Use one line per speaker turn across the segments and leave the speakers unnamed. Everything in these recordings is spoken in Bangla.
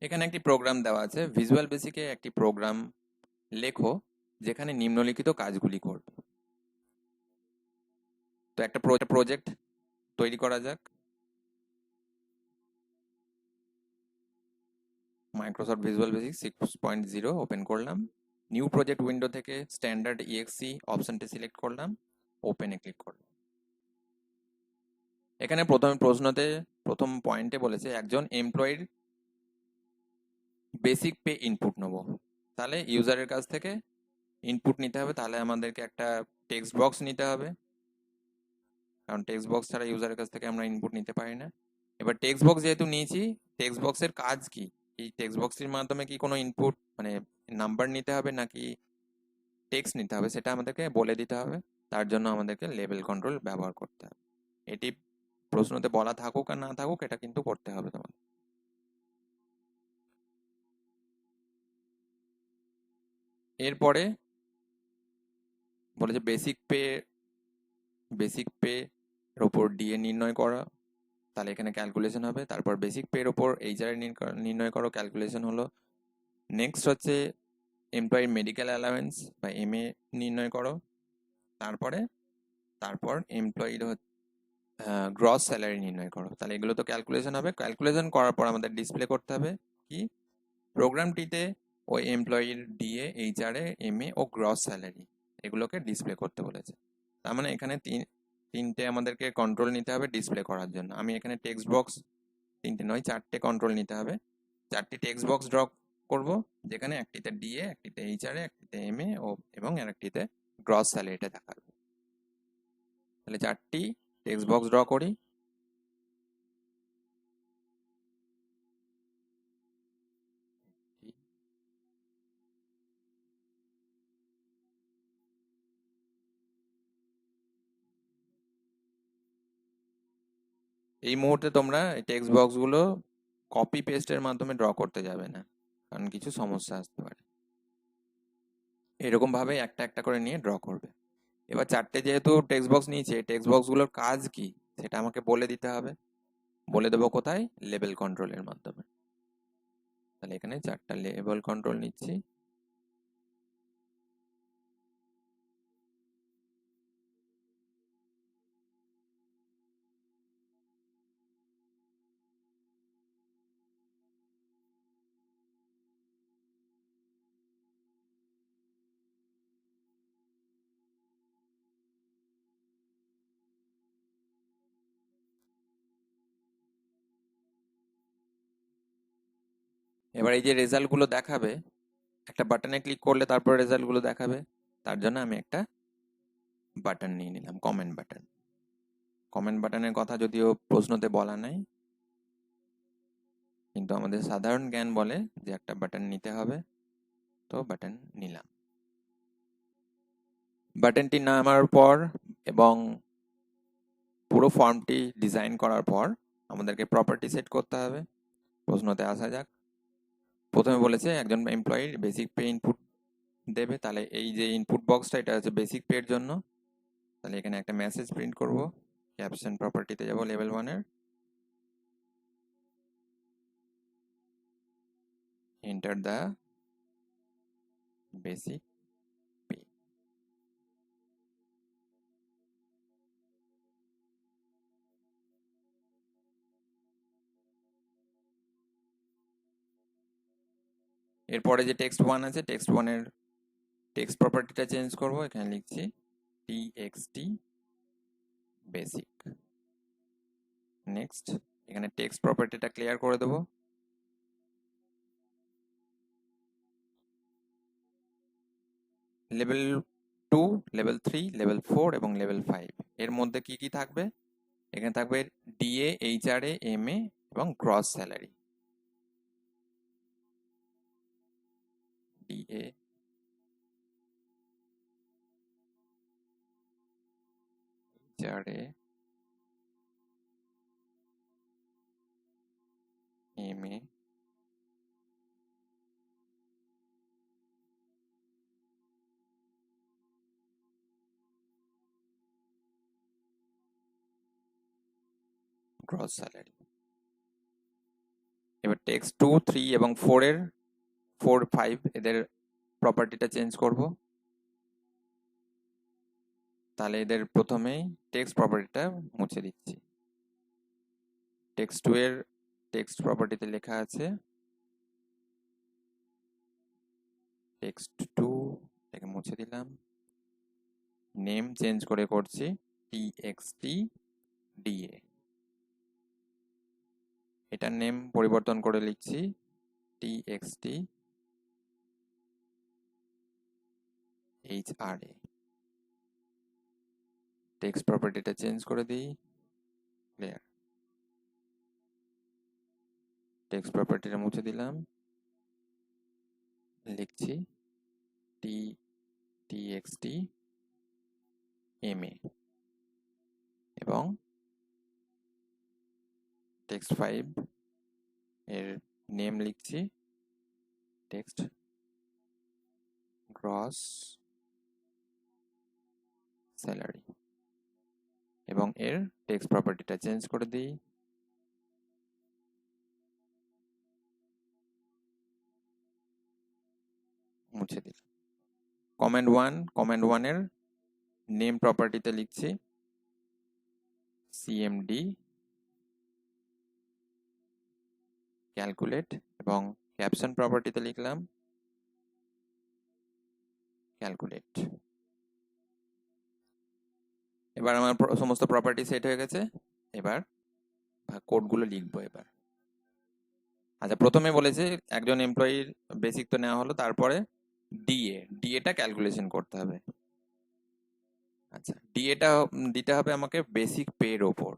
এখানে একটি প্রোগ্রাম দেওয়া আছে, ভিজুয়াল বেসিকে একটি প্রোগ্রাম লেখো যেখানে নিম্নলিখিত কাজগুলি করবে। তো একটা প্রজেক্ট তৈরি করা যাক। মাইক্রোসফট ভিজুয়াল বেসিক 6.0 ওপেন করলাম। নিউ প্রজেক্ট উইন্ডো থেকে স্ট্যান্ডার্ড ইএক্সি অপশনটি সিলেক্ট করলাম, ওপেনে ক্লিক করলাম। এখানে প্রথম পয়েন্টে বলেছে একজন এমপ্লয়ির বেসিক পে ইনপুট নেব। তাহলে ইউজারের কাছ থেকে ইনপুট নিতে হবে, তাহলে আমাদেরকে একটা টেক্সট বক্স নিতে হবে, কারণ টেক্সট বক্স ছাড়া ইউজারের কাছ থেকে আমরা ইনপুট নিতে পারি না। এবার টেক্সট বক্স যেহেতু নিয়েছি, টেক্সট বক্সের কাজ কি? এই টেক্সট বক্সের মাধ্যমে কি কোনো ইনপুট মানে নাম্বার নিতে হবে নাকি টেক্সট নিতে হবে সেটা আমাদেরকে বলে দিতে হবে। তার জন্য আমাদেরকে লেবেল কন্ট্রোল ব্যবহার করতে হবে। এটি প্রশ্নতে বলা থাকুক আর না থাকুক, এটা কিন্তু করতে হবে তোমাদের। এরপরে বলেছে বেসিক পে এর উপর ডিএ নির্ণয় করা, তাহলে এখানে ক্যালকুলেশন হবে। তারপর বেসিক পে এর উপর এইচআর নির্ণয় করো, ক্যালকুলেশন হলো। নেক্সট হচ্ছে এমপ্লয়ির মেডিকেল অ্যালাউয়েন্স বা এমএ নির্ণয় করো। তারপর এমপ্লয়ির গ্রস স্যালারি নির্ণয় করো। তাহলে এগুলো তো ক্যালকুলেশন হবে। ক্যালকুলেশন করার পর আমাদের ডিসপ্লে করতে হবে কি প্রোগ্রামটিতে ওই এমপ্লয়ির ডিএ, এইচআরএ, এমএ ও গ্রস স্যালারি এগুলোকে ডিসপ্লে করতে বলেছে। তার মানে এখানে তিনটে আমাদেরকে কন্ট্রোল নিতে হবে ডিসপ্লে করার জন্য। আমি এখানে টেক্সট বক্স তিনটে নয় চারটে কন্ট্রোল নিতে হবে। চারটি টেক্সট বক্স ড্র করব, যেখানে একটিতে ডিএ, একটিতে এইচআরএ, একটিতে এমএ এবং আরেকটিতে গ্রস স্যালারিটা দেখাবে। তাহলে চারটি টেক্সট বক্স ড্র করি। এই মুহূর্তে তোমরা টেক্সট বক্সগুলো কপি পেস্টের মাধ্যমে ড্র করতে যাবে না, কারণ কিছু সমস্যা আসতে পারে। এরকম ভাবে একটা একটা করে নিয়ে ড্র করবে। এবার চারটে যেহেতু টেক্সট বক্স নিয়েছে, টেক্সট বক্সগুলোর কাজ কি সেটা আমাকে বলে দিতে হবে। বলে দেবো কোথায়? লেবেল কন্ট্রোলের মাধ্যমে। তাহলে এখানে চারটা লেবেল কন্ট্রোল নিচ্ছি। এবার এই যে রেজাল্টগুলো দেখাবে, একটা বাটনে ক্লিক করলে তারপর রেজাল্টগুলো দেখাবে। তার জন্য আমি একটা বাটন নিয়ে নিলাম, কমেন্ট বাটন। কমেন্ট বাটনের কথা যদিও প্রশ্নতে বলা নাই, কিন্তু আমাদের সাধারণ জ্ঞান বলে যে একটা বাটন নিতে হবে, তো বাটন নিলাম। বাটনটি নামার পর এবং পুরো ফর্মটি ডিজাইন করার পর আমাদেরকে প্রপার্টি সেট করতে হবে। প্রশ্নতে আসা যাক। প্রথমে বলেছে একজন এমপ্লয়ির বেসিক পে ইনপুট দেবে, তাহলে এই যে ইনপুট বক্সটা এটা হচ্ছে বেসিক পে এর জন্য। তাহলে এখানে একটা মেসেজ প্রিন্ট করব। ক্যাপশন প্রপার্টিতে যাব, লেভেল 1 এর এন্টার দ্য বেসিক পে। এরপরে যে টেক্সট 1 আছে, টেক্সট 1 এর টেক্সট প্রপার্টিটা চেঞ্জ করব। এখানে লিখছি টিএক্সটি বেসিক। নেক্সট, এখানে টেক্সট প্রপার্টিটা ক্লিয়ার করে দেবো। লেভেল 2, লেভেল 3, লেভেল 4 এবং লেভেল 5 এর মধ্যে কি কি থাকবে? এখানে থাকবে ডিএ, এইচআরএ, এমএ এবং gross salary. DA, HRA, MA, gross salary. এবার টেক্সট 2, 3 এবং 4 এর 4, 5 এদের প্রপার্টিটা চেঞ্জ করব। তাহলে এদের প্রথমেই টেক্সট প্রপার্টিটা মুছে দিচ্ছি। টেক্সট 2 এর টেক্সট প্রপার্টিতে লেখা আছে টেক্সট 2, এটাকে মুছে দিলাম। নেম চেঞ্জ করে করছি txt_da। এটার নেম পরিবর্তন করে লিখছি txt_hra। টেক্সট প্রপার্টিটা চেঞ্জ করে দিই, ক্লিয়ার। টেক্সট প্রপার্টিটা মুছে দিলাম, লিখছি txt_ma এবং টেক্সট 5 এর নেম লিখছি টেক্সট গ্রস স্যালারি এবং এর টেক্সট প্রপার্টিটা চেঞ্জ করে দিই, মুছে দিলাম। কমান্ড 1 এর নেম প্রপার্টিতে লিখছি cmd ক্যালকুলেট এবং ক্যাপশন প্রপার্টিতে লিখলাম ক্যালকুলেট। এবার আমার সমস্ত প্রপার্টি সেট হয়ে গেছে। এবার কোডগুলো লিখবো এবার। আচ্ছা, প্রথমে বলেছে একজন এমপ্লয়ির বেসিক তো নেওয়া হলো, তারপরে ডিএটা ক্যালকুলেশন করতে হবে। আচ্ছা, ডিএটা দিতে হবে আমাকে বেসিক পের ওপর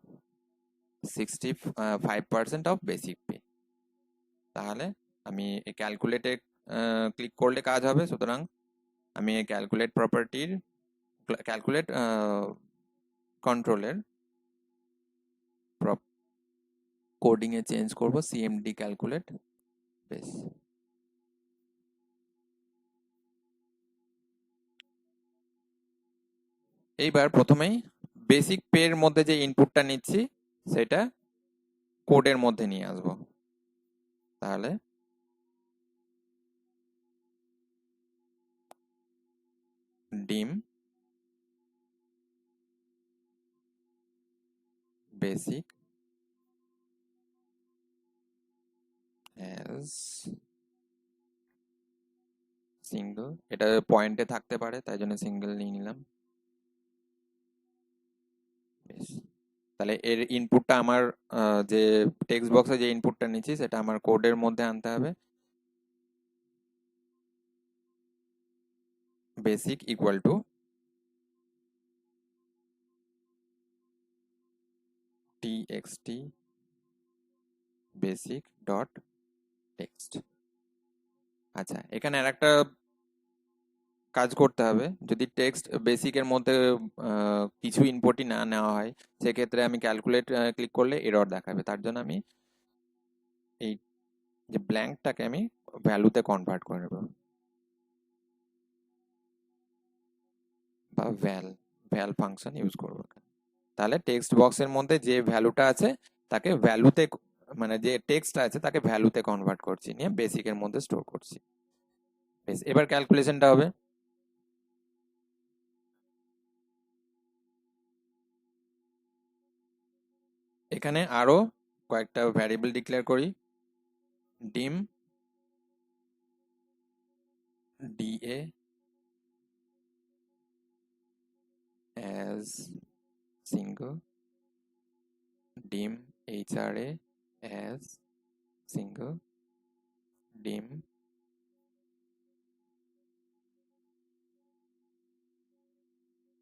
65% অফ বেসিক পে। তাহলে আমি ক্যালকুলেটে ক্লিক করলে কাজ হবে, সুতরাং আমি ক্যালকুলেট প্রপার্টির ক্যালকুলেট কন্ট্রোলের কোডিং এ চেঞ্জ করব সিএমডি ক্যালকুলেট বেস। এইবার প্রথমেই বেসিক পে এর মধ্যে যে ইনপুটটা নিচ্ছি সেটা কোডের মধ্যে নিয়ে আসবো। তাহলে ডিম বেসিক অ্যাজ সিঙ্গেল, এটা পয়েন্টে থাকতে পারে তাই জন্য সিঙ্গেল নিয়ে নিলাম। বেশ, তাহলে এর ইনপুটটা আমার যে টেক্সট বক্সে যে ইনপুটটা নিচ্ছি সেটা আমার কোডের মধ্যে আনতে হবে। Basic equal to txt basic dot text. আচ্ছা, এখানে আর একটা কাজ করতে হবে। যদি টেক্সট বেসিকের মধ্যে কিছু ইনপুটই না নেওয়া হয়, সেক্ষেত্রে আমি ক্যালকুলেট ক্লিক করলে এরর দেখাবে। তার জন্য আমি এই যে ব্ল্যাঙ্কটাকে আমি ভ্যালুতে কনভার্ট করে নেব, বা ভ্যাল ফাংশন ইউজ করব। তাহলে টেক্সট বক্সের মধ্যে যে ভ্যালুটা আছে তাকে ভ্যালুতে, মানে যে টেক্সট আছে তাকে ভ্যালুতে কনভার্ট করছি, নিয়ে বেসিকের মধ্যে স্টোর করছি। বেশ, এবার ক্যালকুলেশনটা হবে। এখানে আরো কয়েকটা ভ্যারিয়েবল ডিক্লেয়ার করি। ডিম DA as single, dim HRA as single, dim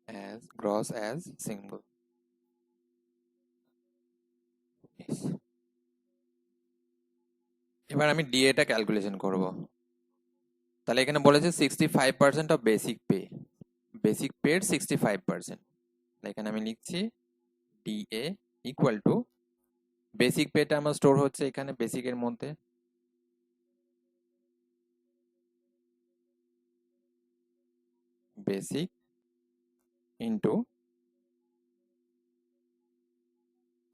as gross as single. Yes. এবার আমি ডিএটা ক্যালকুলেশন করব। তাহলে এখানে বলেছে 65% অফ বেসিক পে, বেসিক পের 65%। এখানে আমি লিখছি ডিএ ইকুয়াল টু, বেসিক পেটা আমার স্টোর হচ্ছে এখানে বেসিকের মধ্যে, বেসিক ইন্টু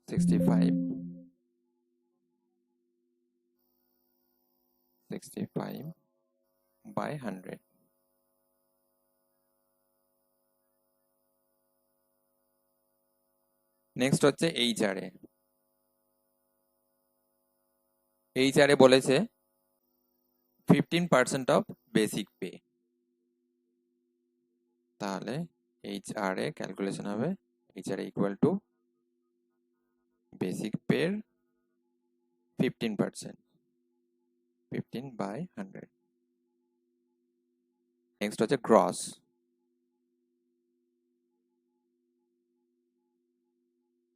65 65/100। নেক্সট হচ্ছে এইচআরএ। এইচআরএ বলেছে 15% অফ বেসিক পে। তাহলে এইচআরএ ক্যালকুলেশন হবে এইচআরএ ইকুয়াল টু বেসিক পের 15%, 15/100। নেক্সট হচ্ছে গ্রস।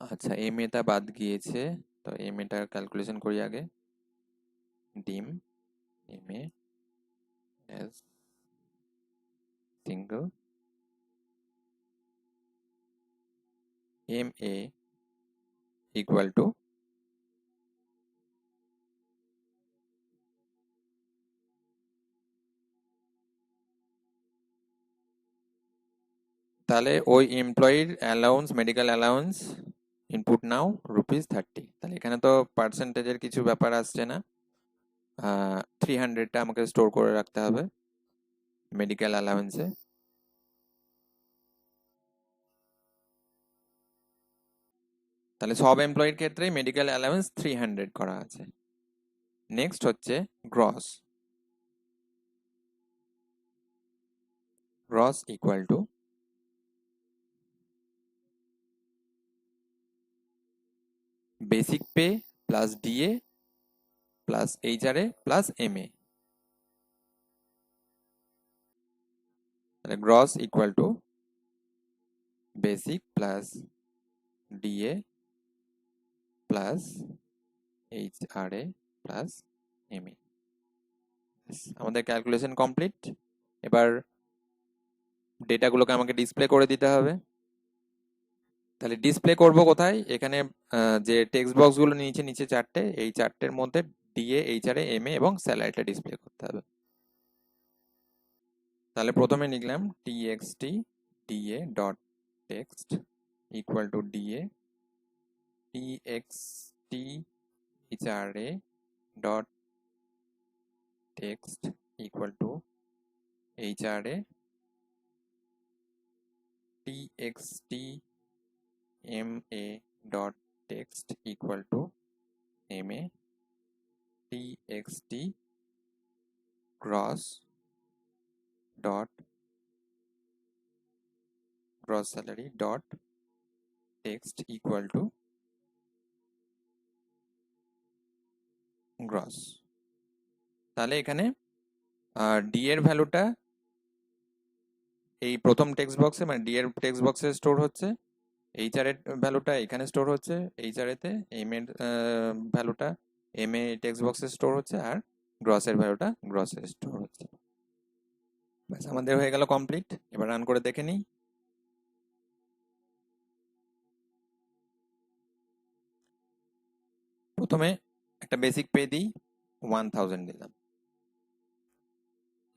আচ্ছা, এম এটা বাদ গিয়েছে, তো এম এটা ক্যালকুলেশন করি আগে। Dim M A as single M A equal to তাহলে ওই এমপ্লয়ির অ্যালাউন্স, মেডিকেল অ্যালাউন্স ইনপুট নাও ₹30। তাহলে এখানে তো পার্সেন্টেজের কিছু ব্যাপার আসছে না, 300টা আমাকে স্টোর করে রাখতে হবে মেডিকেল অ্যালাউন্সে। তাহলে সব এমপ্লয়ির ক্ষেত্রেই মেডিকেল অ্যালাউন্স 300 করা আছে। নেক্সট হচ্ছে gross. Gross equal to basic pay plus DA plus HRA plus MA. তাহলে gross equal to basic plus DA plus HRA plus MA. আমাদের ক্যালকুলেশন কমপ্লিট। এবার ডেটাগুলোকে আমাকে ডিসপ্লে করে দিতে হবে। তাহলে ডিসপ্লে করব কোথায়? এখানে যে টেক্সট বক্সগুলো নিচে নিচে চারটে, এই চারটের মধ্যে ডিএ, এইচআরএ, এমএ এবং স্যালারিটা ডিসপ্লে করতে হবে। তাহলে প্রথমে লিখলাম T X T DA dot text equal to DA T X T HRA dot text equal to HRA T X T MA dot text equal to MA T X T gross dot gross salary dot text equal to gross. তাহলে এখানে ডি এর ভ্যালুটা এই প্রথম টেক্সট বক্সে, মানে ডি এর টেক্সট বক্সে স্টোর হচ্ছে, এইচআর এর ভ্যালুটা এখানে স্টোর হচ্ছে এইচআর এতে, এম এর ভ্যালুটা এম এ টেক্সট বক্সে স্টোর হচ্ছে, আর গ্রস এর ভ্যালুটা গ্রসে স্টোর হচ্ছে। ব্যাস, আমাদের হয়ে গেল কমপ্লিট। এবার রান করে দেখে নিই। প্রথমে একটা বেসিক পে দিই, 1000 দিলাম।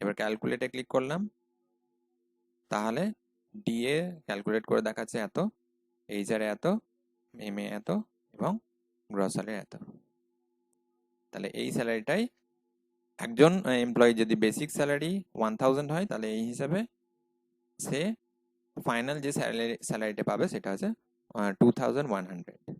এবার ক্যালকুলেটে ক্লিক করলাম, তাহলে ডিএ ক্যালকুলেট করে দেখাচ্ছে এত, এইচআর এত, এম এ এত এবং গ্রস স্যালারি এত। তাহলে এই স্যালারিটাই একজন এমপ্লয়ি যদি বেসিক স্যালারি 1000 হয়, তাহলে এই হিসাবে সে ফাইনাল যে স্যালারিটা পাবে সেটা হচ্ছে 2100।